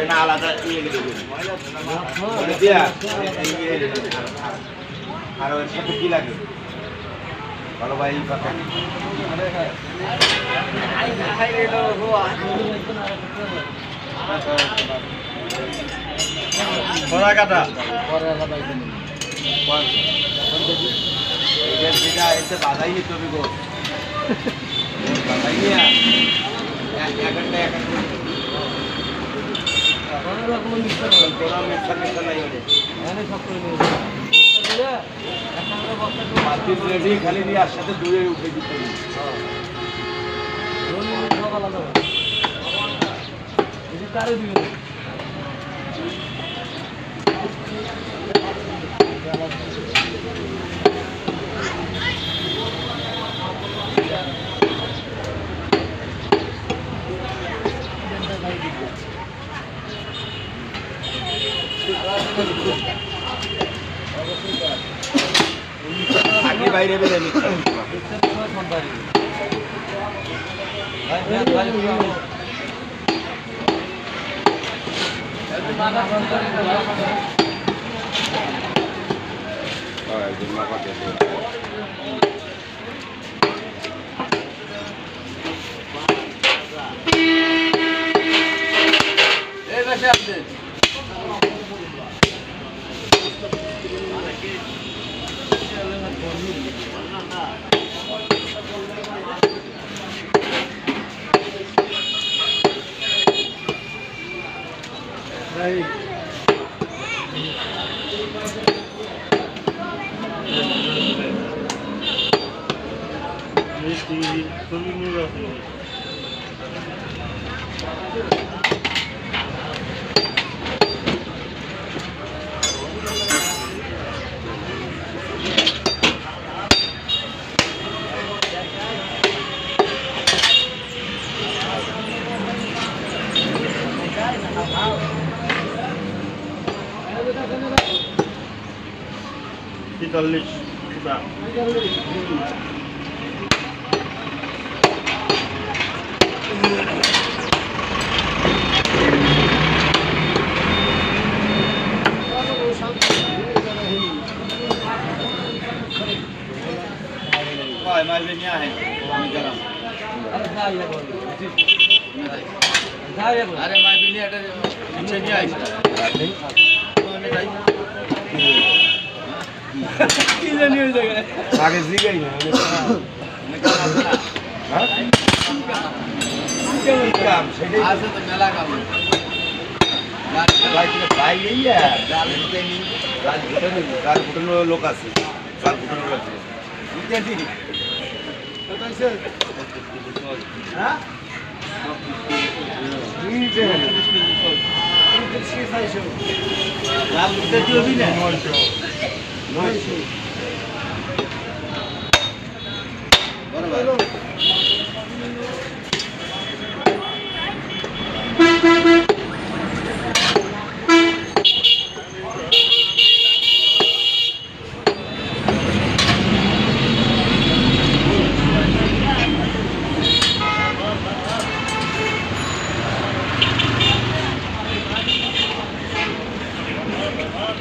না আলাদা দিয়া আর ওর সাথে কি লাগে ভালো ভাই বড়া কাটা যেটা এসে বাধাই তবে গো বাধাই খালি দিয়ে আর সাথে দূরে উঠে দিতে তারে দিবে আগে বাইরে বেরে নিচ্ছে Italis sudah. Wah, masih ni ada. अरे मैं भी नहीं अटक नीचे नहीं आई किधर नहीं हो जाएगा आगे सी गई ना हाँ क्या काम आज से तो मेला काम लाइट में भाई यही है राजपुतन लोग आते राजपुतन लोग आते क्या थी पता है सर हाँ Lalu kita jual bila? 900.